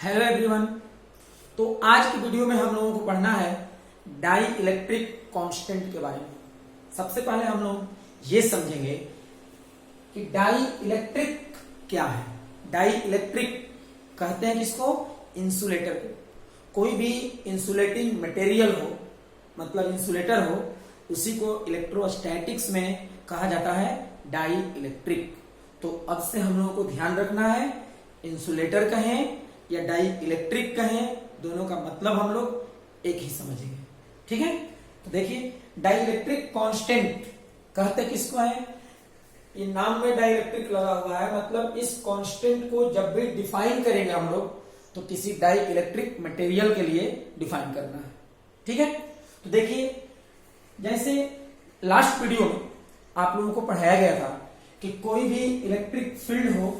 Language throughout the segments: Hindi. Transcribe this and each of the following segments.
Hello everyone. तो आज की वीडियो में हम लोगों को पढ़ना है डाई इलेक्ट्रिक कांस्टेंट के बारे में। सबसे पहले हम लोग ये समझेंगे कि डाई इलेक्ट्रिक क्या है। डाई इलेक्ट्रिक कहते हैं किसको? इंसुलेटर को। कोई भी इंसुलेटिंग मटेरियल हो, मतलब इंसुलेटर हो, उसी को इलेक्ट्रोस्टैटिक्स में कहा जाता है डाई इलेक्ट्रिक। तो अब से हम लोगों को ध्यान रखना है, इंसुलेटर कहें या डाई इलेक्ट्रिक कहें, दोनों का मतलब हम लोग एक ही समझेंगे। ठीक है, तो देखिए डाई इलेक्ट्रिक कांस्टेंट कहते किसको है? ये नाम में डाई इलेक्ट्रिक लगा हुआ है, मतलब इस कांस्टेंट को जब भी डिफाइन करेंगे हम लोग तो किसी डाई इलेक्ट्रिक मटेरियल के लिए डिफाइन करना है। ठीक है, तो देखिए जैसे लास्ट वीडियो में आप लोगों को पढ़ाया गया था कि कोई भी इलेक्ट्रिक फील्ड हो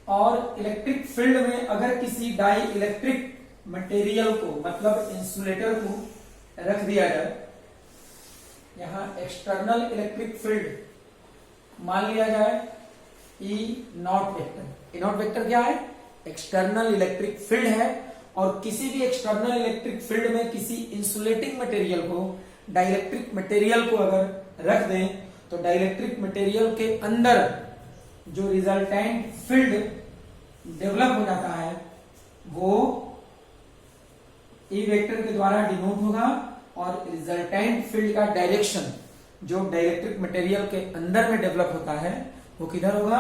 और इलेक्ट्रिक फील्ड में अगर किसी डाई इलेक्ट्रिक मटेरियल को, मतलब इंसुलेटर को रख दिया जाए, यहां एक्सटर्नल इलेक्ट्रिक फील्ड मान लिया जाए E naught vector. E naught vector क्या है? एक्सटर्नल इलेक्ट्रिक फील्ड है। और किसी भी एक्सटर्नल इलेक्ट्रिक फील्ड में किसी इंसुलेटिंग मटेरियल को, डाइलेक्ट्रिक मटेरियल को अगर रख दें तो डाइलेक्ट्रिक मटेरियल के अंदर जो रिजल्टेंट फील्ड डेवलप हो जाता है वो ई वेक्टर के द्वारा डिनोट होगा। और रिजल्टेंट फील्ड का डायरेक्शन जो डाइलेक्ट्रिक मटेरियल के अंदर में डेवलप होता है वो किधर होगा?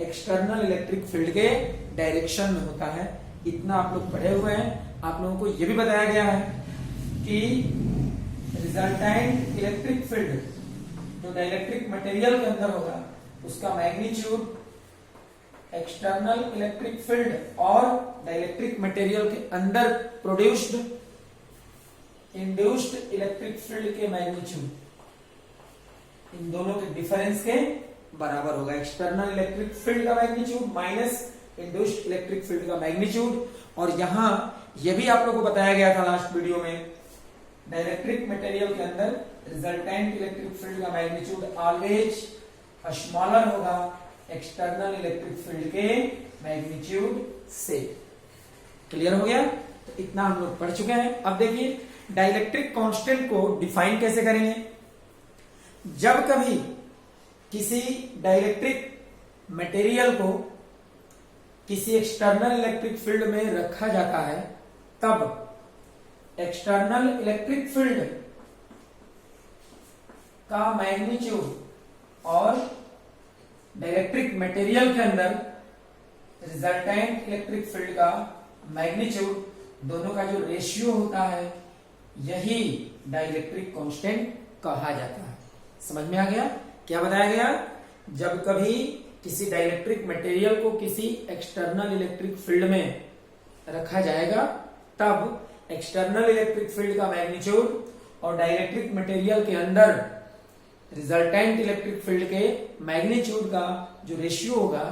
एक्सटर्नल इलेक्ट्रिक फील्ड के डायरेक्शन में होता है। इतना आप लोग पढ़े हुए हैं। आप लोगों को यह भी बताया गया है कि रिजल्टेंट इलेक्ट्रिक फील्ड जो डाइलेक्ट्रिक मटेरियल के अंदर होगा उसका मैग्नीट्यूड एक्सटर्नल इलेक्ट्रिक फील्ड और डाइलेक्ट्रिक मटेरियल के अंदर प्रोड्यूस्ड इंड्यूस्ड इलेक्ट्रिक फील्ड के मैग्नीट्यूड, इन दोनों के डिफरेंस के बराबर होगा। एक्सटर्नल इलेक्ट्रिक फील्ड का magnitude minus induced electric field का मैग्नीट्यूड। और यहां यह भी आप लोगों को बताया गया था लास्ट वीडियो में, डाइलेक्ट्रिक मटेरियल के अंदर रिजल्टेंट इलेक्ट्रिक फील्ड का मैग्नीट्यूड ऑलवेज स्मॉलर होगा एक्सटर्नल इलेक्ट्रिक फील्ड के मैग्नीट्यूड से। क्लियर हो गया? तो इतना हम लोग पढ़ चुके हैं। अब देखिए डाइलेक्ट्रिक कांस्टेंट को डिफाइन कैसे करेंगे। जब कभी किसी डाइलेक्ट्रिक मटेरियल को किसी एक्सटर्नल इलेक्ट्रिक फील्ड में रखा जाता है तब एक्सटर्नल इलेक्ट्रिक फील्ड का मैग्नीट्यूड और डाइलेक्ट्रिक मटेरियल के अंदर रिजल्टेंट इलेक्ट्रिक फील्ड का मैग्नीट्यूड, दोनों का जो रेशियो होता है यही डाइलेक्ट्रिक कांस्टेंट कहा जाता है। समझ में आ गया? क्या बताया गया? जब कभी किसी डाइलेक्ट्रिक मटेरियल को किसी एक्सटर्नल इलेक्ट्रिक फील्ड में रखा जाएगा तब एक्सटर्नल इलेक्ट्रिक फील्ड का मैग्नीट्यूड और डाइलेक्ट्रिक मटेरियल के अंदर रिजल्टेंट इलेक्ट्रिक फील्ड के मैग्नीट्यूड का जो रेशियो होगा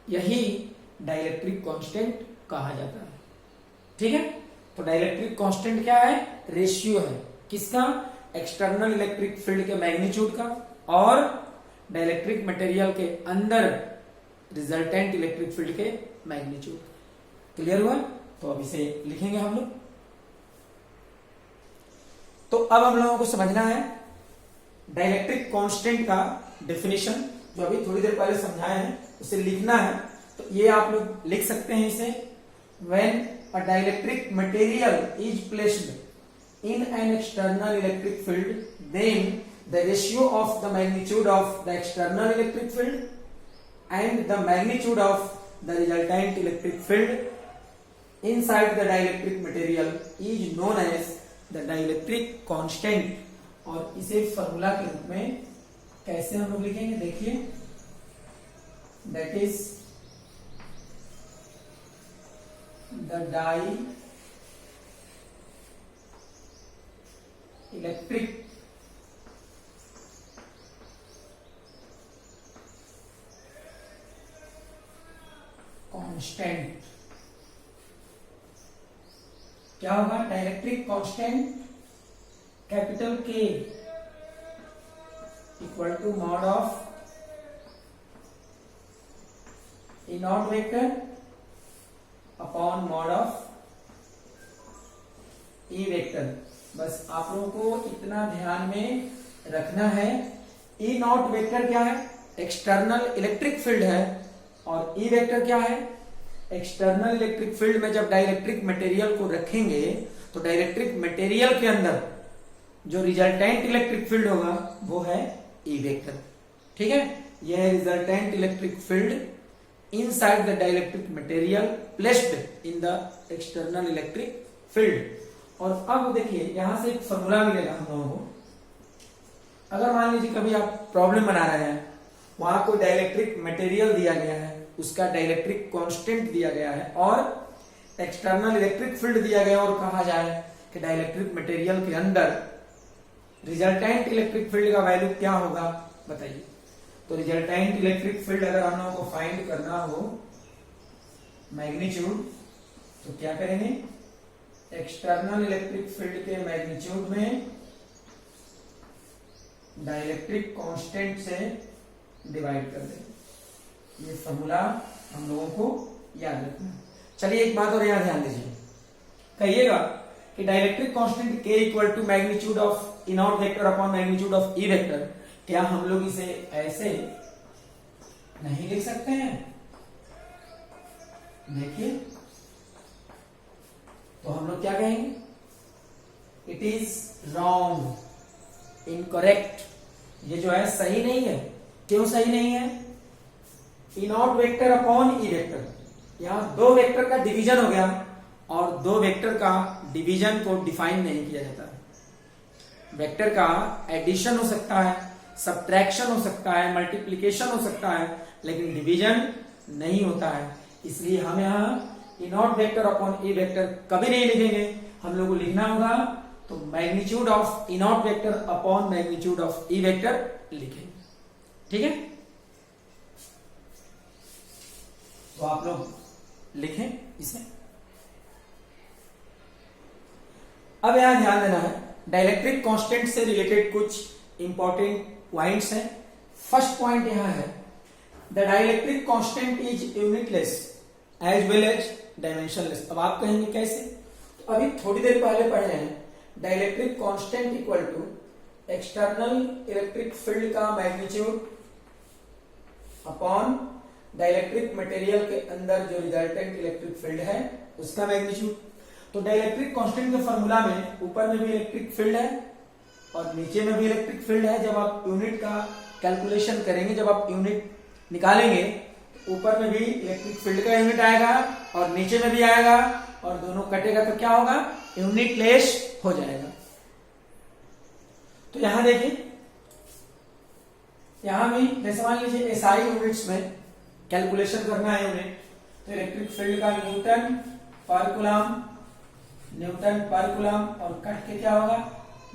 यही डाइलेक्ट्रिक कांस्टेंट कहा जाता है। ठीक है, तो डाइलेक्ट्रिक कांस्टेंट क्या है? रेशियो है किसका? एक्सटर्नल इलेक्ट्रिक फील्ड के मैग्नीट्यूड का और डाइलेक्ट्रिक मटेरियल के अंदर रिजल्टेंट इलेक्ट्रिक फील्ड के मैग्नीट्यूड। क्लियर हुआ? तो अब इसे लिखेंगे हम लोग। तो अब हम लोगों को समझना है डाइलेक्ट्रिक कांस्टेंट का डेफिनेशन, जो अभी थोड़ी देर पहले समझाए हैं, उसे लिखना है। तो ये आप लोग लिख सकते हैं इसे, when a dielectric material is placed in an external electric field, then the ratio of the magnitude of the external electric field and the magnitude of the resultant electric field inside the dielectric material is known as the dielectric constant। और इसे फॉर्मूला के रूप में कैसे हम लोग लिखेंगे? देखिए, that is the dielectric constant. क्या होगा? डाइलेक्ट्रिक कांस्टेंट कैपिटल के equal to mod of E naught vector upon mod of E vector. बस आप लोगों को इतना ध्यान में रखना है, ई नॉट वेक्टर क्या है, एक्सटर्नल इलेक्ट्रिक फील्ड है, और ई वेक्टर क्या है, एक्सटर्नल इलेक्ट्रिक फील्ड में जब डाइलेक्ट्रिक मटेरियल को रखेंगे तो डाइलेक्ट्रिक मटेरियल के अंदर जो रिजल्टेंट इलेक्ट्रिक फील्ड होगा वो है ई वेक्टर। ठीक है, यह है resultant electric field inside the dielectric material placed in the external electric field. और अब देखिए यहां से एक फॉर्मूला मिलेगा हम लोगों को। अगर मान लीजिए कभी आप प्रॉब्लम बना रहे हैं, वहां कोई डाइलेक्ट्रिक मटेरियल दिया गया है, उसका डाइलेक्ट्रिक कांस्टेंट दिया गया है और एक्सटर्नल इलेक्ट्रिक फील्ड दिया गया, और कहा जाए कि डाइलेक्ट्रिक मटेरियल के अंदर रिजल्टेंट इलेक्ट्रिक फील्ड का वैल्यू क्या होगा, बताइए। तो रिजल्टेंट इलेक्ट्रिक फील्ड अगर हम लोगों को फाइंड करना हो मैग्नीट्यूड, तो क्या करेंगे, एक्सटर्नल इलेक्ट्रिक फील्ड के मैग्नीट्यूड में डाइलेक्ट्रिक कांस्टेंट से डिवाइड कर देंगे। ये फॉर्मूला हम लोगों को याद रखना है। चलिए एक बात और यहां ध्यान दीजिए, कहिएगा कि dielectric constant K equal to magnitude of E naught vector upon magnitude of E vector, क्या हम लोग इसे ऐसे नहीं लिख सकते हैं? देखिए, तो हम लोग क्या कहेंगे, इट इज रॉन्ग, इनकरेक्ट। ये जो है सही नहीं है। क्यों सही नहीं है? E naught vector upon E vector, यहां दो वेक्टर का डिवीजन हो गया और दो वेक्टर का डिवीजन को डिफाइन नहीं किया जाता है। वेक्टर का एडिशन हो सकता है, सब्ट्रैक्शन हो सकता है, मल्टीप्लिकेशन हो सकता है, लेकिन डिवीजन नहीं होता है। इसलिए हम यहां E naught vector upon E vector कभी नहीं लिखेंगे। हम लोग को लिखना होगा तो magnitude of E naught vector upon magnitude of E vector लिखेंगे। ठीक है, तो आप लोग लिखें इसे। अब यहां ध्यान देना है, डाइलेक्ट्रिक कांस्टेंट से रिलेटेड कुछ इंपॉर्टेंट पॉइंट्स हैं। फर्स्ट पॉइंट यहां है, the dielectric constant is unitless as well as dimensionless. अब आप कहेंगे कैसे? तो अभी थोड़ी देर पहले पढ़े हैं, dielectric constant equal to external electric field का मैग्नीट्यूड अपॉन डाइलेक्ट्रिक मटेरियल के अंदर जो रिजल्टेंट इलेक्ट्रिक फील्ड है उसका मैग्नीट्यूड। तो डाइलेक्ट्रिक कांस्टेंट के फॉर्मूला में ऊपर में भी इलेक्ट्रिक फील्ड है और नीचे में भी इलेक्ट्रिक फील्ड है। जब आप यूनिट का कैलकुलेशन करेंगे, जब आप यूनिट निकालेंगे, तो ऊपर में भी इलेक्ट्रिक फील्ड का यूनिट आएगा और नीचे में भी आएगा, और दोनों कटेगा तो क्या होगा, यूनिट लेस हो जाएगा। तो यहां देखिए, यहां भी जैसे मान लीजिए एसआई यूनिट्स में कैलकुलेशन करना है यूनिट, तो इलेक्ट्रिक फील्ड का न्यूटन पर कूलम, न्यूटन पर कूलम, और कट के क्या होगा,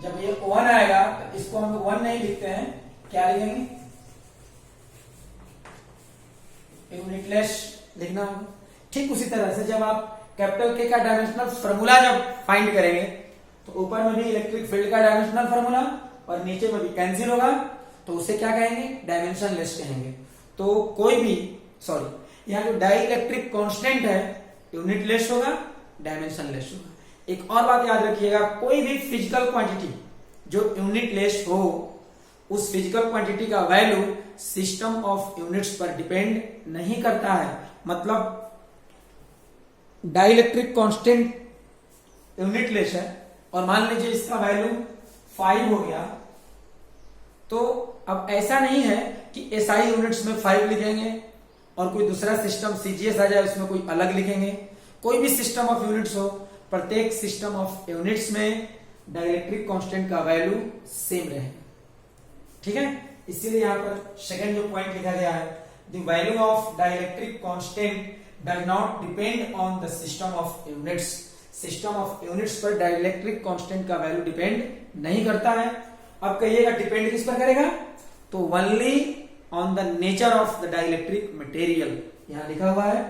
जब ये 1 आएगा तो इसको हम लोग 1 नहीं लिखते हैं, क्या लिखेंगे, यूनिटलेस लिखना होगा। ठीक उसी तरह से जब आप कैपिटल के का डायमेंशनल फॉर्मूला जब फाइंड करेंगे, तो ऊपर में भी इलेक्ट्रिक फील्ड का डायमेंशनल फॉर्मूला और नीचे में भी कैंसिल होगा, तो उसे क्या कहेंगे, डायमेंशनलेस कहेंगे। तो कोई भी यहाँ जो डाई इलेक्ट्रिक कांस्टेंट है यूनिटलेस होगा, डायमेंशनलेस होगा। एक और बात याद रखिएगा, कोई भी फिजिकल क्वांटिटी जो यूनिटलेस हो, उस फिजिकल क्वांटिटी का वैल्यू सिस्टम ऑफ यूनिट्स पर डिपेंड नहीं करता है। मतलब डाइलेक्ट्रिक कांस्टेंट यूनिटलेस है और मान लीजिए इसका वैल्यू 5 हो गया, तो अब ऐसा नहीं है कि एसआई यूनिट्स में 5 लिखेंगे और कोई दूसरा सिस्टम सीजीएस आ जाए उसमें कोई अलग लिखेंगे। कोई भी सिस्टम ऑफ यूनिट्स हो, प्रत्येक सिस्टम ऑफ यूनिट्स में डाइलेक्ट्रिक कांस्टेंट का वैल्यू सेम रहेगा। ठीक है, इसीलिए यहां पर सेकंड जो पॉइंट लिखा गया है, the value of dielectric constant does not depend on the system of units. System of units पर डाइलेक्ट्रिक कांस्टेंट का वैल्यू डिपेंड नहीं करता है। अब कहिएगा डिपेंड किस पर करेगा, तो only on the nature of the dielectric material. यहां लिखा हुआ है,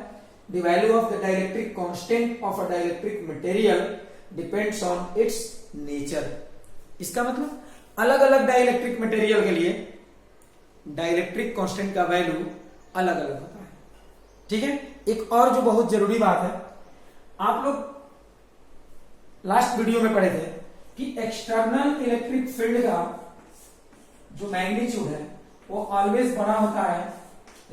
the value of the dielectric constant of a dielectric material depends on it's nature. इसका मतलब अलग अलग डाइलेक्ट्रिक मटेरियल के लिए डाइलेक्ट्रिक कांस्टेंट का वैल्यू अलग अलग होता है। ठीक है, एक और जो बहुत जरूरी बात है, आप लोग लास्ट वीडियो में पढ़े थे कि एक्सटर्नल इलेक्ट्रिक फील्ड का जो मैग्नीट्यूड है वो ऑलवेज बड़ा होता है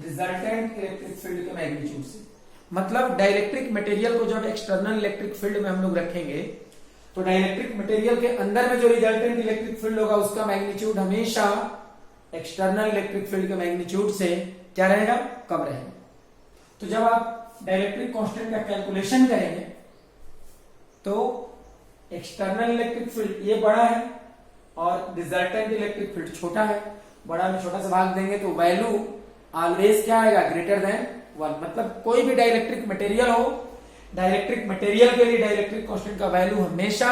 रिजल्टेंट इलेक्ट्रिक फील्ड के मैग्नीट्यूड से। मतलब डाइलेक्ट्रिक मटेरियल को जब एक्सटर्नल इलेक्ट्रिक फील्ड में हम लोग रखेंगे तो डाइलेक्ट्रिक मटेरियल के अंदर में जो रिजल्टेंट इलेक्ट्रिक फील्ड होगा उसका मैग्नीट्यूड हमेशा एक्सटर्नल इलेक्ट्रिक फील्ड के मैग्नीट्यूड से क्या रहेगा, कम रहेगा। तो जब आप डाइलेक्ट्रिक कांस्टेंट का कैलकुलेशन करेंगे तो एक्सटर्नल इलेक्ट्रिक फील्ड ये बड़ा है और रिजल्टेंट इलेक्ट्रिक फील्ड छोटा है, बड़ा में छोटा से भाग देंगे तो वैल्यू ऑलवेज क्या आएगा, ग्रेटर देन 1। मतलब कोई भी डाइलेक्ट्रिक मटेरियल हो, डाइलेक्ट्रिक मटेरियल के लिए डाइलेक्ट्रिक कांस्टेंट का वैल्यू हमेशा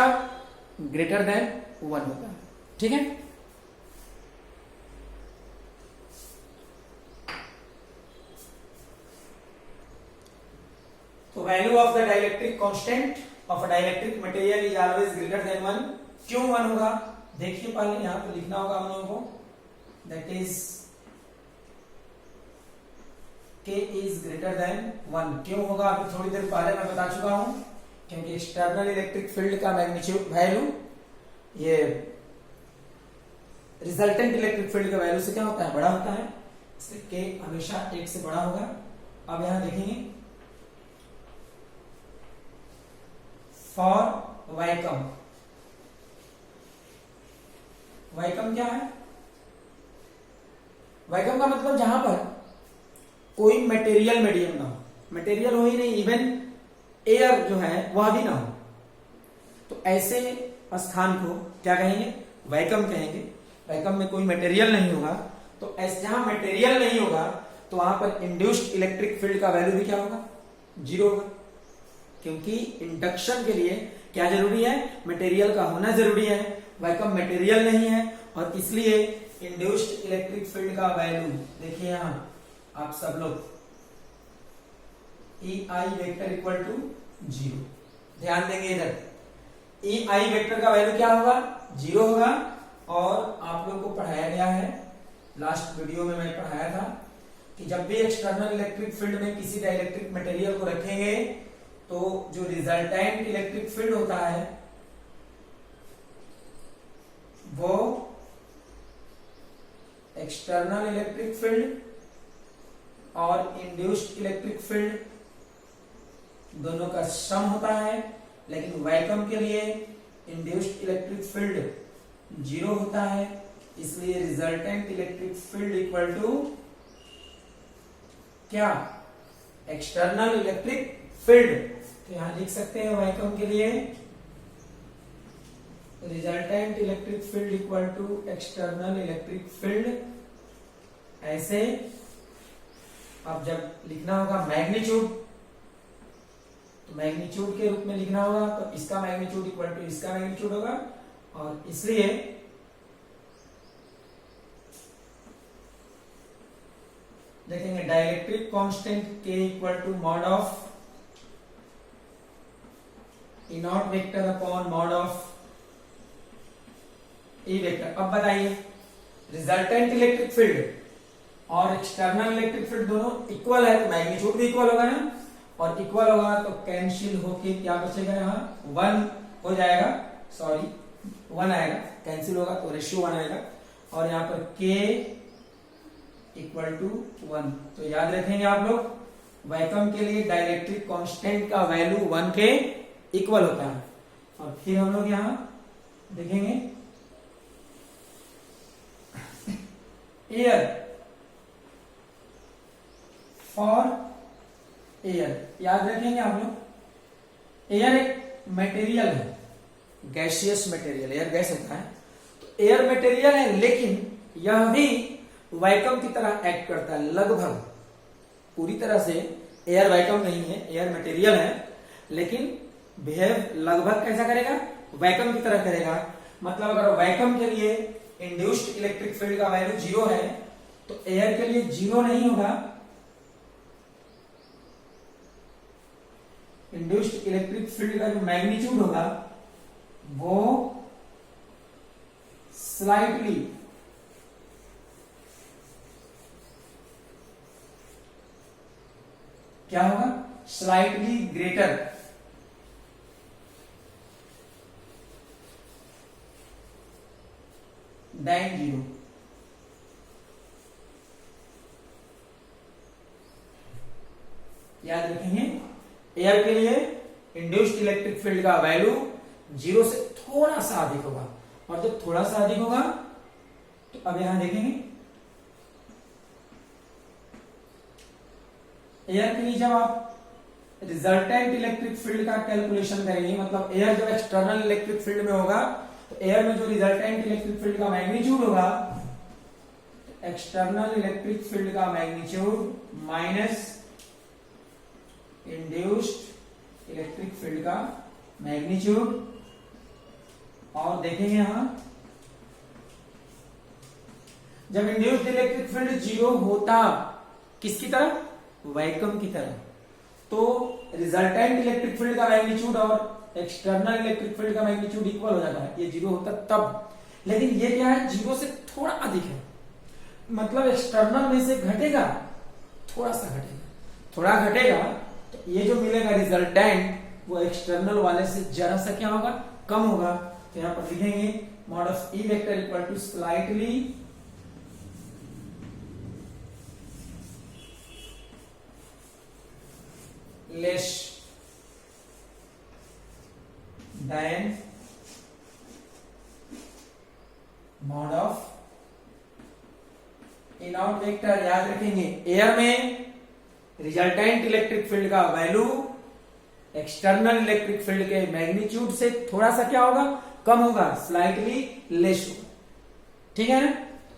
ग्रेटर देन 1 होता है। ठीक है, तो value of the dielectric constant of a dielectric material is always greater than 1। क्यों 1 होगा, देखिए पहले यहां पे लिखना होगा हम लोगों को, that is K is greater than 1। क्यों होगा अभी थोड़ी देर पहले मैं बता चुका हूं, क्योंकि एक्सटर्नल इलेक्ट्रिक फील्ड का मैग्नीट्यूड वैल्यू ये रिजल्टेंट इलेक्ट्रिक फील्ड का वैल्यू से क्या होता है, बड़ा होता है, इसलिए K हमेशा 1 से बड़ा होगा। अब यहां देखेंगे फॉर वैकम, वैकम क्या है, वैकम का मतलब जहां पर कोई मटेरियल मीडियम ना हो, मटेरियल हो ही नहीं, इवन एयर जो है वह भी ना हो, तो ऐसे स्थान को क्या कहेंगे, वैकम कहेंगे। वैकम में कोई मटेरियल नहीं होगा, तो ऐसे जहां मटेरियल नहीं होगा तो वहां पर इंड्यूस्ड इलेक्ट्रिक फील्ड का वैल्यू भी क्या होगा, 0 होगा। क्योंकि इंडक्शन के लिए क्या जरूरी है, मटेरियल का होना जरूरी है। वैकम मटेरियल नहीं है और इसलिए इंड्यूस्ड इलेक्ट्रिक फील्ड का वैल्यू देखिए यहां आप सब लोग EI वेक्टर इक्वल टू 0, ध्यान देंगे इधर EI वेक्टर का वैल्यू क्या होगा, 0 होगा। और आप लोग को पढ़ाया गया है, लास्ट वीडियो में मैं पढ़ाया था कि जब भी एक्सटर्नल इलेक्ट्रिक फील्ड में किसी डाइलेक्ट्रिक मटेरियल को रखेंगे तो जो रिजल्टेंट इलेक्ट्रिक फील्ड होता है वो एक्सटर्नल इलेक्ट्रिक फील्ड और इंड्यूस्ड इलेक्ट्रिक फील्ड दोनों का सम होता है। लेकिन वैक्यूम के लिए इंड्यूस्ड इलेक्ट्रिक फील्ड 0 होता है, इसलिए resultant electric field equal to क्या, एक्सटर्नल इलेक्ट्रिक फील्ड। तो यहां लिख सकते हैं वैक्यूम के लिए resultant electric field equal to external electric field. ऐसे अब जब लिखना होगा मैग्नीट्यूड, तो मैग्नीट्यूड के रूप में लिखना होगा, तो इसका मैग्नीट्यूड इक्वल टू इसका मैग्नीट्यूड होगा। और इसलिए देखेंगे dielectric constant K equal to mod of E naught vector upon mod of E vector. अब बताइए रिजल्टेंट इलेक्ट्रिक फील्ड और एक्सटर्नल इलेक्ट्रिक फील्ड दोनों इक्वल है तो मैग्नीट्यूड भी इक्वल होगा ना, और इक्वल होगा तो कैंसिल होके क्या बचेगा, यहाँ 1 हो जाएगा, सॉरी 1 आएगा, कैंसिल होगा तो रेशियो 1 आएगा। और यहाँ पर K इक्वल टू 1। तो याद रखेंगे आप लोग वैक्यूम के लिए डाइलेक्ट्रिक कांस्टेंट का वैल्यू 1 के इक्वल होता है। और फिर हम लोग यहाँ देखेंगे एयर, फॉर एयर याद रखेंगे आप लोग, एयर एक मटेरियल है, गैसियस मटेरियल, एयर गैस होता है, तो एयर मटेरियल है, लेकिन यह भी वैक्यूम की तरह एक्ट करता है लगभग, पूरी तरह से एयर वैक्यूम नहीं है, एयर मटेरियल है, लेकिन बिहेव लगभग कैसा करेगा, वैक्यूम की तरह करेगा। मतलब अगर वैक्यूम के लिए इंड्यूस्ड इलेक्ट्रिक फील्ड का वैल्यू 0 है तो एयर के लिए 0 नहीं होगा, इंड्यूस्ड इलेक्ट्रिक फील्ड का जो मैग्नीट्यूड होगा वो स्लाइटली क्या होगा, स्लाइटली ग्रेटर डाइन जीरो। याद रखेंगे, एयर के लिए इंड्यूस्ड इलेक्ट्रिक फील्ड का वैल्यू जीरो से थोड़ा सा अधिक होगा, और जब थोड़ा सा अधिक होगा तो अब यहां देखेंगे एयर के लिए जब आप रिजल्टेंट इलेक्ट्रिक फील्ड का कैलकुलेशन करेंगे, मतलब एयर जब एक्सटर्नल इलेक्ट्रिक फील्ड में होगा तो एयर में जो रिजल्टेंट इलेक्ट्रिक फील्ड का मैग्नीट्यूड होगा, एक्सटर्नल इलेक्ट्रिक फील्ड का magnitude minus induced electric field का मैग्नीट्यूड। और देखेंगे यहां जब इंड्यूस्ड इलेक्ट्रिक फील्ड जीरो होता किसकी तरह, वैक्यूम की तरह, तो रिजल्टेंट इलेक्ट्रिक फील्ड का मैग्नीट्यूड और एक्सटर्नल इलेक्ट्रिक फील्ड का मैग्नीट्यूड इक्वल हो जाता है, ये जीरो होता तब। लेकिन ये क्या है, जीरो से थोड़ा अधिक है, मतलब एक्सटर्नल में से घटेगा, थोड़ा सा घटेगा, थोड़ा घटेगा, तो ये जो मिलेगा रिजल्टेंट वो एक्सटर्नल वाले से जरा सा क्या होगा, कम होगा। तो यहां पर लिखेंगे mod of E vector equal to slightly less than mod of E naught vector. याद रखेंगे एयर में रिजल्टेंट इलेक्ट्रिक फील्ड का वैल्यू एक्सटर्नल इलेक्ट्रिक फील्ड के मैग्नीट्यूड से थोड़ा सा क्या होगा, कम होगा, स्लाइटली लेस होगा, ठीक है ना।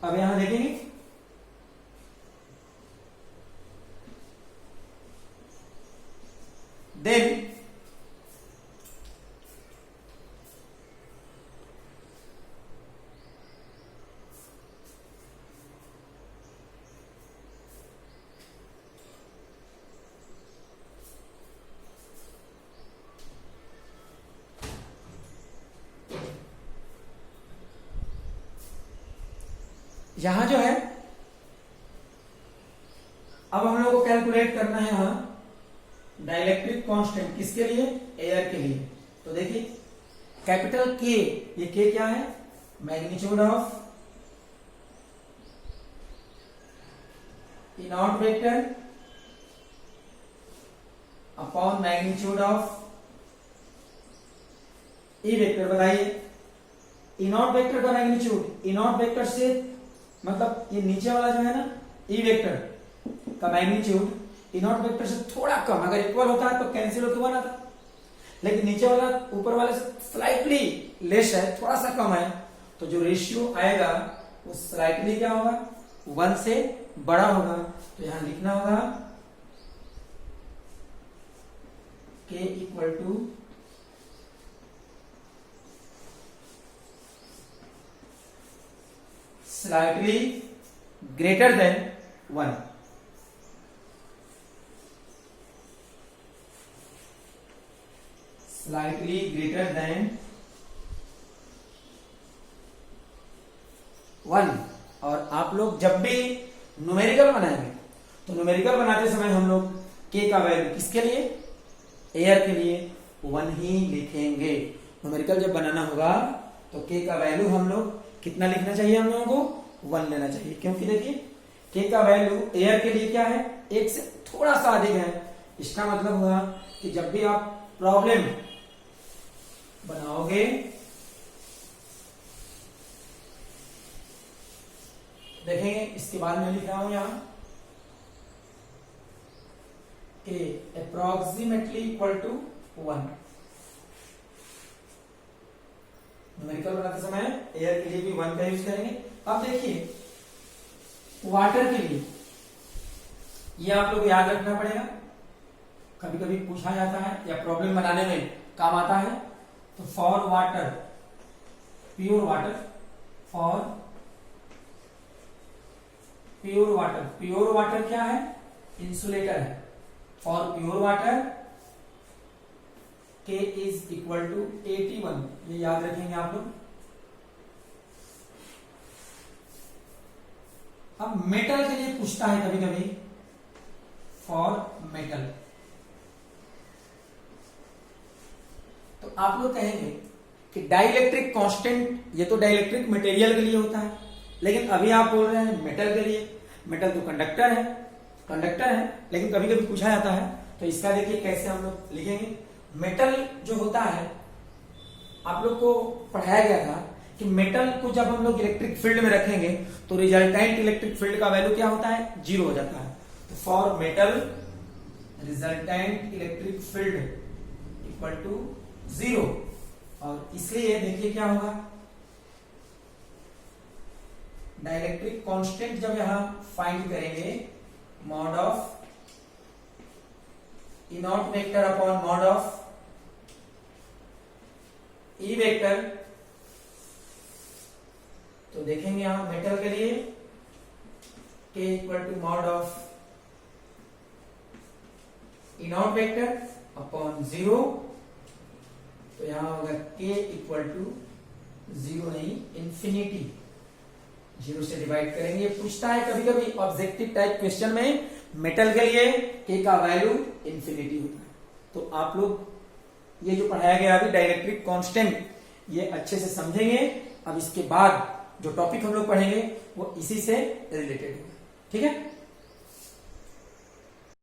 अब यहां देखेंगे देन यहां जो है अब हम लोग को कैलकुलेट करना है यहां डाइलेक्ट्रिक कांस्टेंट, किसके लिए, एयर के लिए। तो देखिए कैपिटल के, ये के क्या है, magnitude of E naught vector upon magnitude of E vector. बताइए इनआउट वेक्टर का मैग्नीट्यूड, इनआउट वेक्टर से मतलब ये नीचे वाला जो है ना ई वेक्टर का मैग्नीट्यूड इनआउट वेक्टर से थोड़ा कम, अगर इक्वल होता है तो कैंसिल होकर बना था, लेकिन नीचे वाला ऊपर वाले से स्लाइटली लेस है, थोड़ा सा कम है, तो जो रेशियो आएगा वो स्लाइटली क्या होगा, 1 से बड़ा होगा। तो यहां लिखना होगा k equal to slightly greater than 1। Slightly greater than 1। और आप लोग जब भी न्यूमेरिकल बनाएंगे तो न्यूमेरिकल बनाते समय हम लोग के का वैल्यू किसके लिए, एयर के लिए 1 ही लिखेंगे। न्यूमेरिकल जब बनाना होगा तो के का वैल्यू हम लोग कितना लिखना चाहिए, हम लोगों को 1 लेना चाहिए, क्योंकि देखिए के का वैल्यू एयर के लिए क्या है, 1 से थोड़ा सा अधिक है। इसका मतलब हुआ कि जब भी आप प्रॉब्लम बनाओगे देखेंगे, इसके बाद में लिख रहा हूं यहां कि अप्रोक्सीमेटली इक्वल टू 1। न्यूमेरिकल बनाते समय एयर के लिए भी 1 का यूज करेंगे। अब देखिए वाटर के लिए ये आप लोग याद रखना पड़ेगा, कभी कभी पूछा जाता है या प्रॉब्लम बनाने में काम आता है। तो for water, pure water, for pure water, pure water क्या है, इंसुलेटर है। For pure water K is equal to 81, ये याद रखेंगे आप लोग। अब मेटल के लिए पूछता है कभी कभी, फॉर मेटल, तो आप लोग कहेंगे कि डाइलेक्ट्रिक कांस्टेंट, ये तो डाइलेक्ट्रिक मटेरियल के लिए होता है, लेकिन अभी आप बोल रहे हैं मेटल के लिए। मेटल तो कंडक्टर है, लेकिन कभी कभी पूछा जाता है, तो इसका देखिए कैसे हम लोग लिखेंगे। मेटल जो होता है, आप लोग को पढ़ाया गया था कि मेटल को जब हम लोग इलेक्ट्रिक फील्ड में रखेंगे तो रिजल्टेंट इलेक्ट्रिक फील्ड का वैल्यू क्या होता है, 0 हो जाता है। तो for metal resultant electric field equal to 0, और इसलिए देखिए क्या होगा, डाइलेक्ट्रिक कांस्टेंट जब यहां फाइंड करेंगे, mod of E naught vector upon mod of E vector, तो देखेंगे यहां मेटल के लिए k equal to mod of E naught vector upon 0, तो यहां होगा k इक्वल टू 0 नहीं, इंफिनिटी, 0 से डिवाइड करेंगे। पूछता है कभी कभी ऑब्जेक्टिव टाइप क्वेश्चन में, मेटल के लिए k का वैल्यू इंफिनिटी होता है। तो आप लोग ये जो पढ़ाया गया अभी डाइलेक्ट्रिक कांस्टेंट, ये अच्छे से समझेंगे। अब इसके बाद जो टॉपिक हम लोग पढ़ेंगे वो इसी से रिलेटेड होगा, ठीक है।